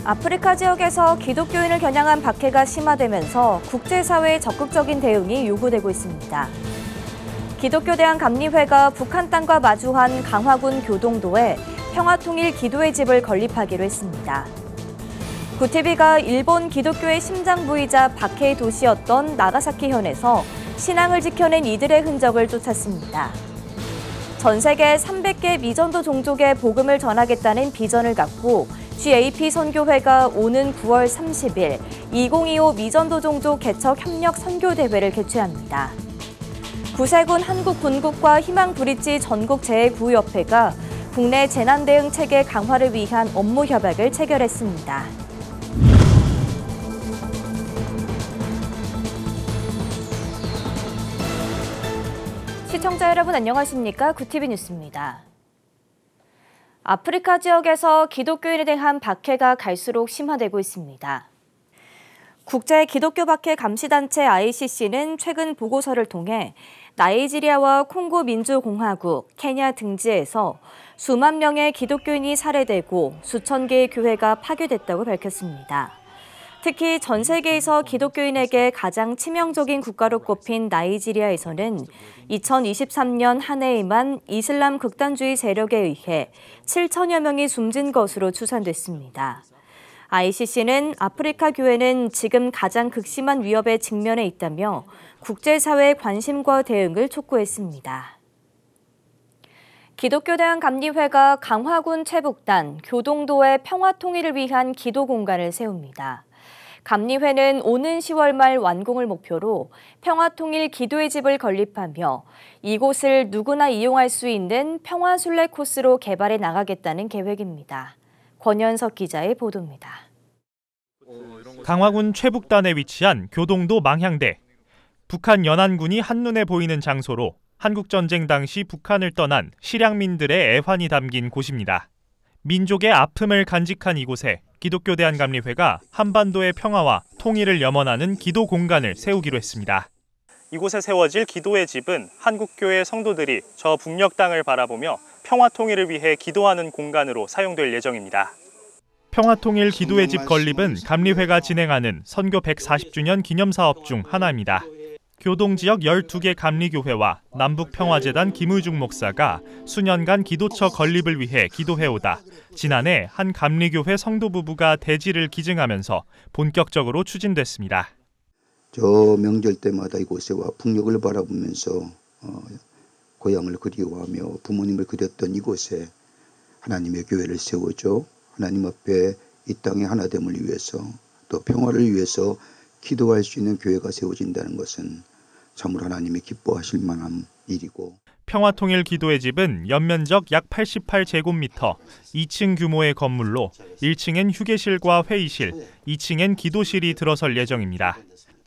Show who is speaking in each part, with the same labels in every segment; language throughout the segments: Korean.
Speaker 1: 아프리카 지역에서 기독교인을 겨냥한 박해가 심화되면서 국제사회의 적극적인 대응이 요구되고 있습니다. 기독교대한감리회가 북한 땅과 마주한 강화군 교동도에 평화통일 기도의 집을 건립하기로 했습니다. 구티비가 일본 기독교의 심장부이자 박해의 도시였던 나가사키현에서 신앙을 지켜낸 이들의 흔적을 쫓았습니다. 전 세계 300개 미전도 종족에 복음을 전하겠다는 비전을 갖고 GAP 선교회가 오는 9월 30일 2025 미전도 종족 개척 협력 선교대회를 개최합니다. 구세군 한국군국과 희망브릿지 전국재해구협회가 국내 재난대응 체계 강화를 위한 업무 협약을 체결했습니다. 시청자 여러분 안녕하십니까? 구티비 뉴스입니다. 아프리카 지역에서 기독교인에 대한 박해가 갈수록 심화되고 있습니다. 국제 기독교 박해 감시단체 ICC는 최근 보고서를 통해 나이지리아와 콩고 민주공화국, 케냐 등지에서 수만 명의 기독교인이 살해되고 수천 개의 교회가 파괴됐다고 밝혔습니다. 특히 전 세계에서 기독교인에게 가장 치명적인 국가로 꼽힌 나이지리아에서는 2023년 한 해에만 이슬람 극단주의 세력에 의해 7천여 명이 숨진 것으로 추산됐습니다. ICC는 아프리카 교회는 지금 가장 극심한 위협에 직면해 있다며 국제사회의 관심과 대응을 촉구했습니다. 기독교대한감리회가 강화군 최북단 교동도의 평화통일을 위한 기도 공간을 세웁니다. 감리회는 오는 10월 말 완공을 목표로 평화통일 기도의 집을 건립하며 이곳을 누구나 이용할 수 있는 평화순례 코스로 개발해 나가겠다는 계획입니다. 권현석 기자의 보도입니다.
Speaker 2: 강화군 최북단에 위치한 교동도 망향대. 북한 연안군이 한눈에 보이는 장소로 한국전쟁 당시 북한을 떠난 실향민들의 애환이 담긴 곳입니다. 민족의 아픔을 간직한 이곳에 기독교대한감리회가 한반도의 평화와 통일을 염원하는 기도 공간을 세우기로 했습니다. 이곳에 세워질 기도의 집은 한국교회 성도들이 저 북녘 땅을 바라보며 평화 통일을 위해 기도하는 공간으로 사용될 예정입니다. 평화통일 기도의 집 건립은 감리회가 진행하는 선교 140주년 기념사업 중 하나입니다. 교동 지역 12개 감리교회와 남북평화재단 김의중 목사가 수년간 기도처 건립을 위해 기도해오다 지난해 한 감리교회 성도 부부가 대지를 기증하면서 본격적으로 추진됐습니다.
Speaker 3: 저 명절 때마다 이곳에 와 북녘을 바라보면서 고향을 그리워하며 부모님을 그렸던 이곳에 하나님의 교회를 세우죠. 하나님 앞에 이 땅의 하나됨을 위해서 또 평화를 위해서 기도할 수 있는 교회가 세워진다는 것은 참으로 하나님이 기뻐하실 만한 일이고.
Speaker 2: 평화통일 기도의 집은 연면적 약 88제곱미터, 2층 규모의 건물로 1층엔 휴게실과 회의실, 2층엔 기도실이 들어설 예정입니다.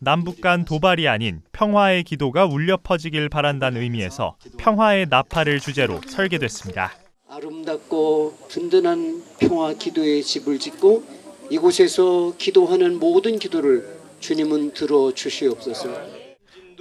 Speaker 2: 남북 간 도발이 아닌 평화의 기도가 울려 퍼지길 바란다는 의미에서 평화의 나팔을 주제로 설계됐습니다.
Speaker 4: 아름답고 든든한 평화 기도의 집을 짓고 이곳에서 기도하는 모든 기도를 주님은 들어주시옵소서.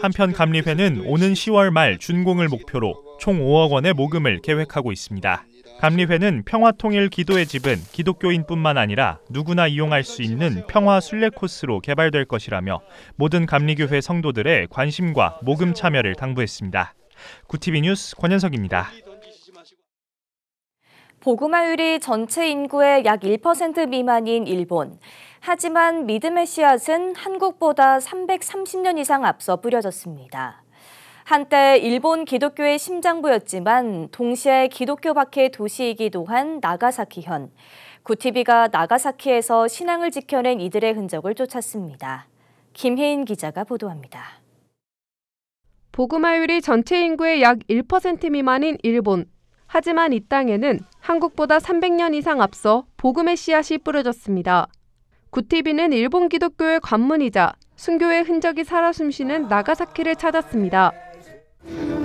Speaker 2: 한편 감리회는 오는 10월 말 준공을 목표로 총 5억 원의 모금을 계획하고 있습니다. 감리회는 평화통일 기도의 집은 기독교인뿐만 아니라 누구나 이용할 수 있는 평화 순례 코스로 개발될 것이라며 모든 감리교회 성도들의 관심과 모금 참여를 당부했습니다. 구티비 뉴스 권현석입니다.
Speaker 1: 복음화율이 전체 인구의 약 1% 미만인 일본. 하지만 믿음의 씨앗은 한국보다 330년 이상 앞서 뿌려졌습니다. 한때 일본 기독교의 심장부였지만 동시에 기독교 박해 도시이기도 한 나가사키현. 구티비가 나가사키에서 신앙을 지켜낸 이들의 흔적을 쫓았습니다. 김혜인 기자가 보도합니다.
Speaker 5: 복음화율이 전체 인구의 약 1% 미만인 일본. 하지만 이 땅에는 한국보다 300년 이상 앞서 복음의 씨앗이 뿌려졌습니다. 구티비는 일본 기독교의 관문이자 순교의 흔적이 살아 숨쉬는 나가사키를 찾았습니다.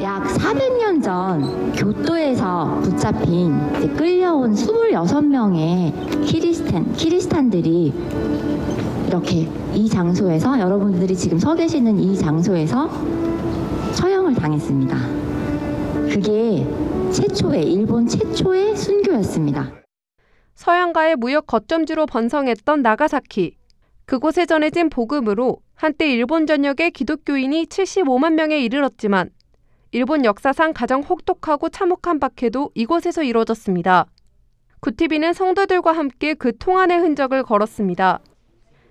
Speaker 6: 약 400년 전 교토에서 붙잡힌 끌려온 26명의 키리스탄들이 이렇게 이 장소에서 여러분들이 지금 서 계시는 이 장소에서 처형을 당했습니다. 그게 일본 최초의 순교였습니다.
Speaker 5: 서양과의 무역 거점지로 번성했던 나가사키. 그곳에 전해진 복음으로 한때 일본 전역의 기독교인이 75만 명에 이르렀지만 일본 역사상 가장 혹독하고 참혹한 박해도 이곳에서 이루어졌습니다. 구티비는 성도들과 함께 그 통한의 흔적을 걸었습니다.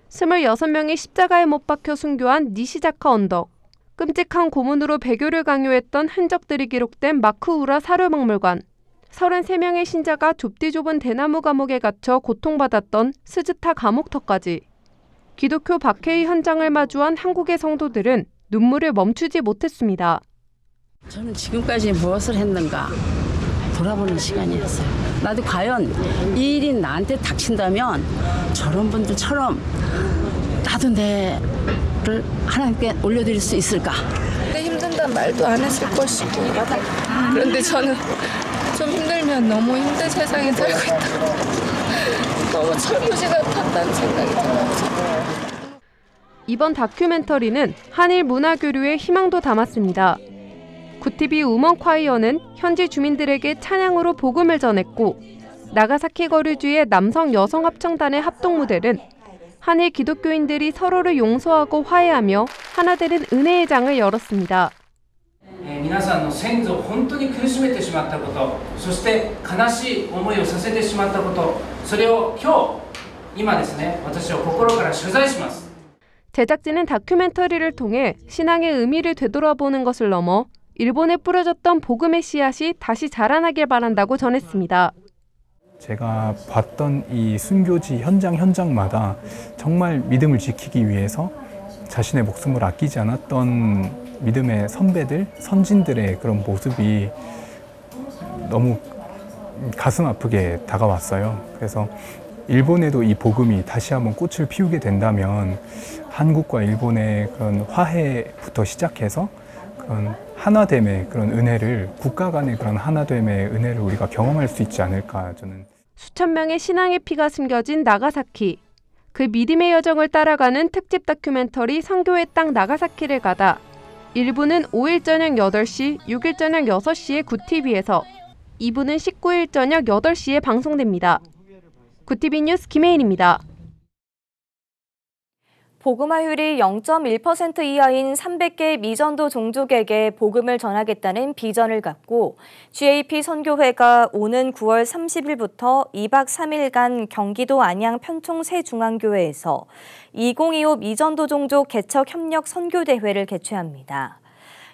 Speaker 5: 26명이 십자가에 못 박혀 순교한 니시자카 언덕, 끔찍한 고문으로 배교를 강요했던 흔적들이 기록된 마쿠우라 사료박물관, 33명의 신자가 좁디 좁은 대나무 감옥에 갇혀 고통받았던 스즈타 감옥터까지. 기독교 박해의 현장을 마주한 한국의 성도들은 눈물을 멈추지 못했습니다.
Speaker 7: 저는 지금까지 무엇을 했는가 돌아보는 시간이었어요. 나도 과연 이 일이 나한테 닥친다면 저런 분들처럼 나도 내를 하나님께 올려드릴 수 있을까?
Speaker 8: 힘든다는 말도 안 했을 것이고, 그런데 저는 좀 힘들면 너무 힘든 세상에 살고 있다. 너무 철부지 같았다는 생각이 들어요.
Speaker 5: 이번 다큐멘터리는 한일 문화교류의 희망도 담았습니다. 구티비 우먼콰이어는 현지 주민들에게 찬양으로 복음을 전했고, 나가사키 거류주의 남성 여성 합창단의 합동 무대는 한일 기독교인들이 서로를 용서하고 화해하며 하나 되는 은혜의 장을 열었습니다.
Speaker 9: 皆さんの先祖を本当に苦しめてしまったこと、そして悲しい思いをさせてしまったこと、それを今ですね、私は心から謝罪します。
Speaker 5: 제작진은 다큐멘터리를 통해 신앙의 의미를 되돌아보는 것을 넘어 일본에 뿌려졌던 복음의 씨앗이 다시 자라나길 바란다고 전했습니다.
Speaker 10: 제가 봤던 이 순교지 현장마다 정말 믿음을 지키기 위해서 자신의 목숨을 아끼지 않았던 믿음의 선배들, 선진들의 그런 모습이 너무 가슴 아프게 다가왔어요. 그래서 일본에도 이 복음이 다시 한번 꽃을 피우게 된다면 한국과 일본의 그런 화해부터 시작해서 그런 하나됨의 그런 은혜를, 국가 간의 그런 하나됨의 은혜를 우리가 경험할 수 있지 않을까. 저는
Speaker 5: 수천 명의 신앙의 피가 숨겨진 나가사키. 그 믿음의 여정을 따라가는 특집 다큐멘터리 선교의 땅 나가사키를 가다. 1부는 5일 저녁 8시, 6일 저녁 6시에 구티비에서, 2부는 19일 저녁 8시에 방송됩니다. 구티비 뉴스 김혜인입니다.
Speaker 1: 복음화율이 0.1% 이하인 300개 미전도 종족에게 복음을 전하겠다는 비전을 갖고 GAP 선교회가 오는 9월 30일부터 2박 3일간 경기도 안양 편총 새중앙교회에서 2025 미전도 종족 개척 협력 선교대회를 개최합니다.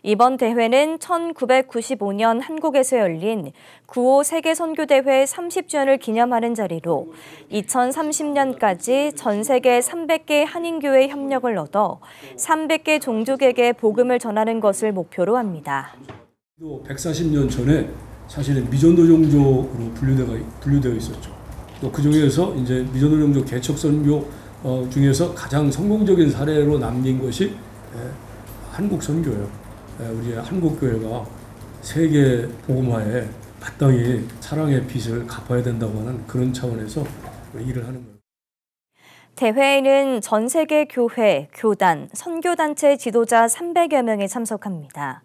Speaker 1: 이번 대회는 1995년 한국에서 열린 9.5 세계선교대회 30주년을 기념하는 자리로 2030년까지 전 세계 300개 한인교회 협력을 얻어 300개 종족에게 복음을 전하는 것을 목표로 합니다.
Speaker 11: 140년 전에 사실은 미전도 종족으로 분류되어 있었죠. 또 그 중에서 이제 미전도 종족 개척 선교 중에서 가장 성공적인 사례로 남긴 것이 한국 선교예요. 우리 한국교회가 세계 복음화에 마땅히 사랑의 빚을 갚아야 된다고 하는 그런 차원에서 일을 하는 거예요.
Speaker 1: 대회에는 전 세계 교회, 교단, 선교단체 지도자 300여 명이 참석합니다.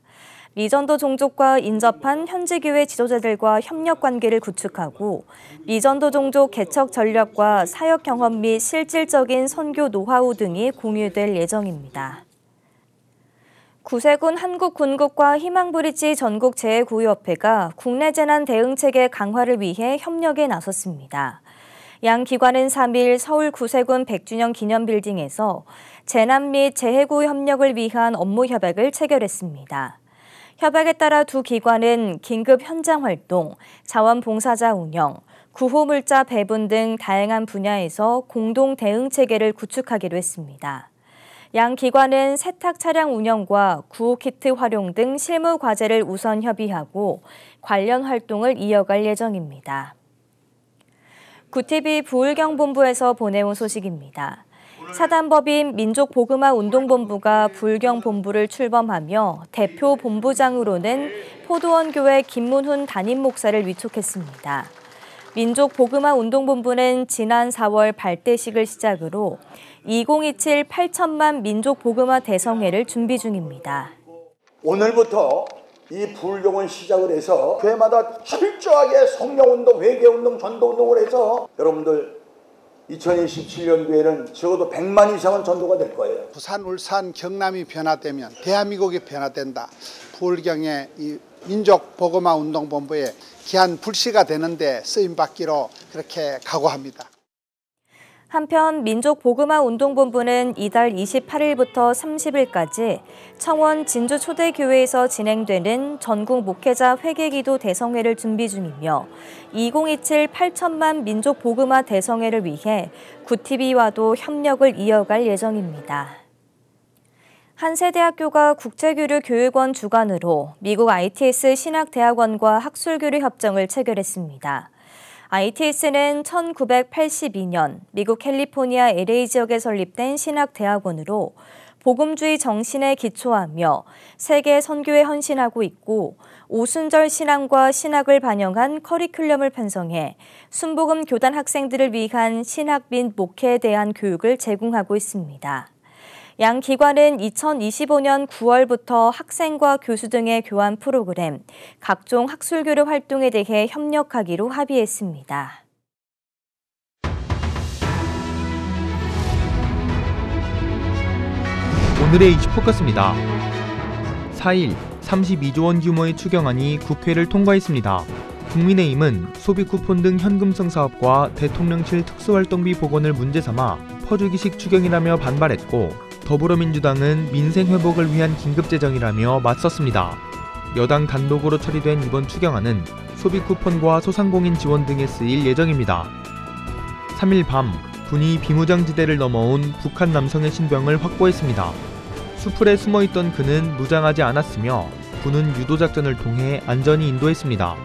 Speaker 1: 미전도 종족과 인접한 현지 교회 지도자들과 협력 관계를 구축하고 미전도 종족 개척 전략과 사역 경험 및 실질적인 선교 노하우 등이 공유될 예정입니다. 구세군 한국군국과 희망브릿지 전국재해구호협회가 국내 재난 대응체계 강화를 위해 협력에 나섰습니다. 양 기관은 3일 서울 구세군 100주년 기념빌딩에서 재난 및 재해구호 협력을 위한 업무 협약을 체결했습니다. 협약에 따라 두 기관은 긴급 현장 활동, 자원봉사자 운영, 구호물자 배분 등 다양한 분야에서 공동 대응 체계를 구축하기로 했습니다. 양 기관은 세탁 차량 운영과 구호키트 활용 등 실무 과제를 우선 협의하고 관련 활동을 이어갈 예정입니다. 구티비 부울경본부에서 보내온 소식입니다. 사단법인 민족복음화운동본부가 부울경본부를 출범하며 대표 본부장으로는 포도원교회 김문훈 담임 목사를 위촉했습니다. 민족복음화운동본부는 지난 4월 발대식을 시작으로 2027 8천만 민족복음화 대성회를 준비 중입니다.
Speaker 12: 오늘부터 이 불교원 시작을 해서 교회마다 철저하게 성령운동, 회개운동, 전도운동을 해서 여러분들 2027년 교회는 적어도 100만 이상은 전도가 될 거예요.
Speaker 13: 부산, 울산, 경남이 변화되면 대한민국이 변화된다. 부울경의 이 민족복음화운동본부의 귀한 불씨가 되는데 쓰임받기로 그렇게 각오합니다.
Speaker 1: 한편 민족복음화운동본부는 이달 28일부터 30일까지 청원 진주초대교회에서 진행되는 전국 목회자 회개기도 대성회를 준비 중이며 2027 8천만 민족복음화 대성회를 위해 구티비와도 협력을 이어갈 예정입니다. 한세대학교가 국제교류교육원 주관으로 미국 ITS 신학대학원과 학술교류 협정을 체결했습니다. ITS는 1982년 미국 캘리포니아 LA 지역에 설립된 신학대학원으로 복음주의 정신에 기초하며 세계 선교에 헌신하고 있고 오순절 신앙과 신학을 반영한 커리큘럼을 편성해 순복음 교단 학생들을 위한 신학 및 목회에 대한 교육을 제공하고 있습니다. 양 기관은 2025년 9월부터 학생과 교수 등의 교환 프로그램, 각종 학술교류 활동에 대해 협력하기로 합의했습니다.
Speaker 14: 오늘의 이슈포커스입니다. 4일 32조 원 규모의 추경안이 국회를 통과했습니다. 국민의힘은 소비 쿠폰 등 현금성 사업과 대통령실 특수활동비 복원을 문제 삼아 퍼주기식 추경이라며 반발했고 더불어민주당은 민생 회복을 위한 긴급재정이라며 맞섰습니다. 여당 단독으로 처리된 이번 추경안은 소비 쿠폰과 소상공인 지원 등에 쓰일 예정입니다. 3일 밤 군이 비무장지대를 넘어온 북한 남성의 신병을 확보했습니다. 수풀에 숨어있던 그는 무장하지 않았으며 군은 유도작전을 통해 안전히 인도했습니다.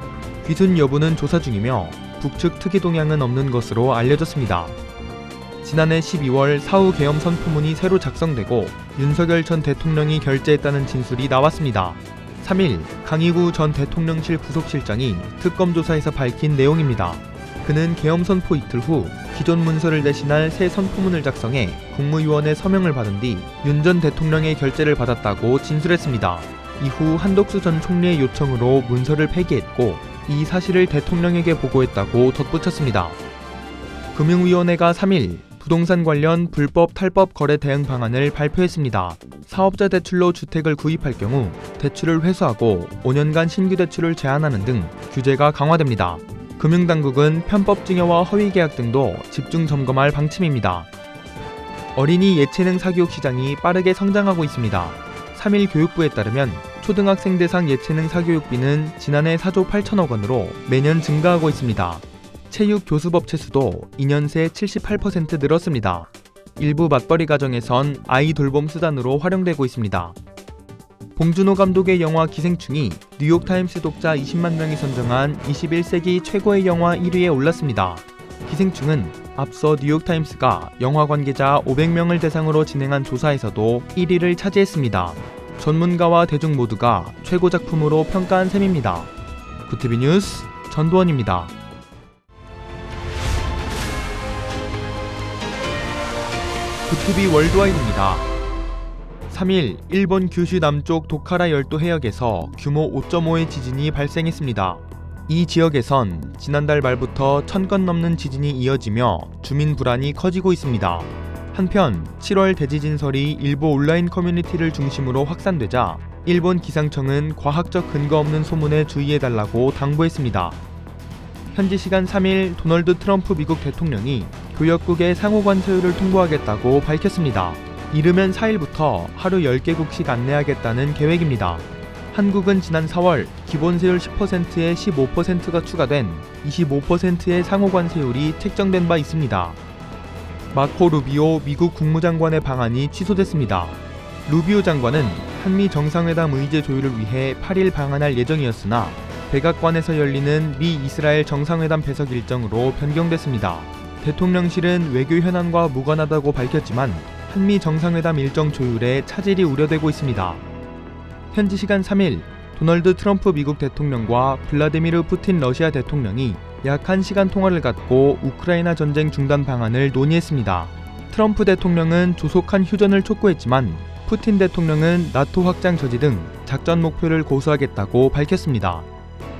Speaker 14: 귀순 여부는 조사 중이며 북측 특이 동향은 없는 것으로 알려졌습니다. 지난해 12월 사후 계엄 선포문이 새로 작성되고 윤석열 전 대통령이 결재했다는 진술이 나왔습니다. 3일 강희구 전 대통령실 부속실장이 특검 조사에서 밝힌 내용입니다. 그는 계엄 선포 이틀 후 기존 문서를 대신할 새 선포문을 작성해 국무위원회 서명을 받은 뒤 윤 전 대통령의 결재를 받았다고 진술했습니다. 이후 한덕수 전 총리의 요청으로 문서를 폐기했고 이 사실을 대통령에게 보고했다고 덧붙였습니다. 금융위원회가 3일 부동산 관련 불법 탈법 거래 대응 방안을 발표했습니다. 사업자 대출로 주택을 구입할 경우 대출을 회수하고 5년간 신규 대출을 제한하는 등 규제가 강화됩니다. 금융당국은 편법 증여와 허위 계약 등도 집중 점검할 방침입니다. 어린이 예체능 사교육 시장이 빠르게 성장하고 있습니다. 3일 교육부에 따르면 초등학생 대상 예체능 사교육비는 지난해 4조 8천억 원으로 매년 증가하고 있습니다. 체육 교수법체 수도 2년 새 78% 늘었습니다. 일부 맞벌이 가정에선 아이 돌봄 수단으로 활용되고 있습니다. 봉준호 감독의 영화 기생충이 뉴욕타임스 독자 20만 명이 선정한 21세기 최고의 영화 1위에 올랐습니다. 기생충은 앞서 뉴욕타임스가 영화 관계자 500명을 대상으로 진행한 조사에서도 1위를 차지했습니다. 전문가와 대중 모두가 최고 작품으로 평가한 셈입니다. 구티비 뉴스 전도원입니다. 구티비 월드와이드입니다. 3일 일본 규슈 남쪽 도카라 열도 해역에서 규모 5.5의 지진이 발생했습니다. 이 지역에선 지난달 말부터 1000건 넘는 지진이 이어지며 주민 불안이 커지고 있습니다. 한편 7월 대지진설이 일부 온라인 커뮤니티를 중심으로 확산되자 일본 기상청은 과학적 근거 없는 소문에 주의해달라고 당부했습니다. 현지 시간 3일 도널드 트럼프 미국 대통령이 교역국에 상호관 세율을 통보하겠다고 밝혔습니다. 이르면 4일부터 하루 10개국씩 안내하겠다는 계획입니다. 한국은 지난 4월 기본세율 10%에 15%가 추가된 25%의 상호관세율이 책정된 바 있습니다. 마코 루비오 미국 국무장관의 방안이 취소됐습니다. 루비오 장관은 한미 정상회담 의제 조율을 위해 8일 방한할 예정이었으나 백악관에서 열리는 미 이스라엘 정상회담 배석 일정으로 변경됐습니다. 대통령실은 외교 현안과 무관하다고 밝혔지만 한미 정상회담 일정 조율에 차질이 우려되고 있습니다. 현지 시간 3일 도널드 트럼프 미국 대통령과 블라디미르 푸틴 러시아 대통령이 약 1시간 통화를 갖고 우크라이나 전쟁 중단 방안을 논의했습니다. 트럼프 대통령은 조속한 휴전을 촉구했지만 푸틴 대통령은 나토 확장 저지 등 작전 목표를 고수하겠다고 밝혔습니다.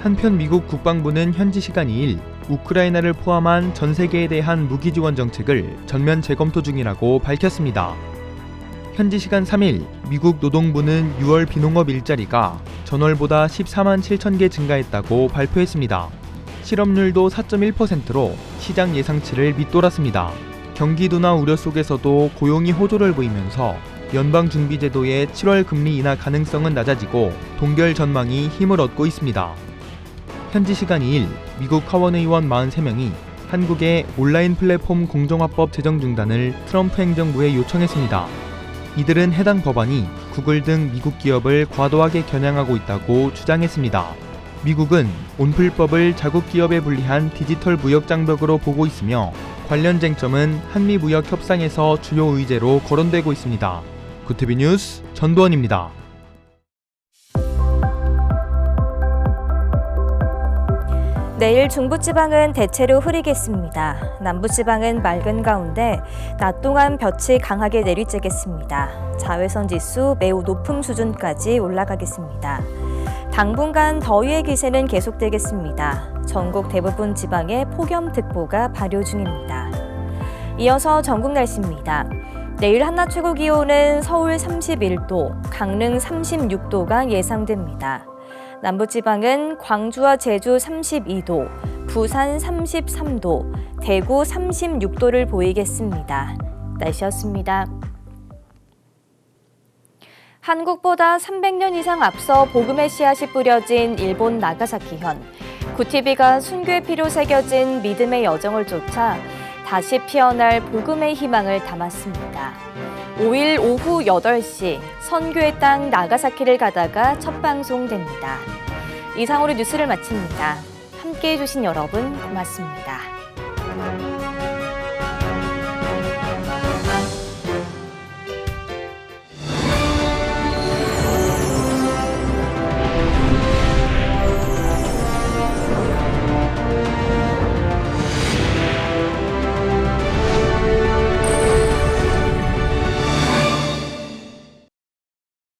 Speaker 14: 한편 미국 국방부는 현지 시간 2일 우크라이나를 포함한 전 세계에 대한 무기 지원 정책을 전면 재검토 중이라고 밝혔습니다. 현지 시간 3일 미국 노동부는 6월 비농업 일자리가 전월보다 14만 7천 개 증가했다고 발표했습니다. 실업률도 4.1%로 시장 예상치를 밑돌았습니다. 경기도나 우려 속에서도 고용이 호조를 보이면서 연방준비제도의 7월 금리 인하 가능성은 낮아지고 동결 전망이 힘을 얻고 있습니다. 현지 시간 2일 미국 하원의원 43명이 한국의 온라인 플랫폼 공정화법 제정 중단을 트럼프 행정부에 요청했습니다. 이들은 해당 법안이 구글 등 미국 기업을 과도하게 겨냥하고 있다고 주장했습니다. 미국은 온플법을 자국 기업에 불리한 디지털 무역 장벽으로 보고 있으며 관련 쟁점은 한미 무역 협상에서 주요 의제로 거론되고 있습니다. 구티비 뉴스 전도원입니다.
Speaker 1: 내일 중부지방은 대체로 흐리겠습니다. 남부지방은 맑은 가운데 낮 동안 볕이 강하게 내리쬐겠습니다. 자외선 지수 매우 높은 수준까지 올라가겠습니다. 당분간 더위의 기세는 계속되겠습니다. 전국 대부분 지방에 폭염특보가 발효 중입니다. 이어서 전국 날씨입니다. 내일 한낮 최고 기온은 서울 31도, 강릉 36도가 예상됩니다. 남부지방은 광주와 제주 32도, 부산 33도, 대구 36도를 보이겠습니다. 날씨였습니다. 한국보다 300년 이상 앞서 복음의 씨앗이 뿌려진 일본 나가사키현. 구티비가 순교의 피로 새겨진 믿음의 여정을 쫓아 다시 피어날 복음의 희망을 담았습니다. 5일 오후 8시 선교의 땅 나가사키를 가다가 첫 방송됩니다. 이상으로 뉴스를 마칩니다. 함께해 주신 여러분 고맙습니다.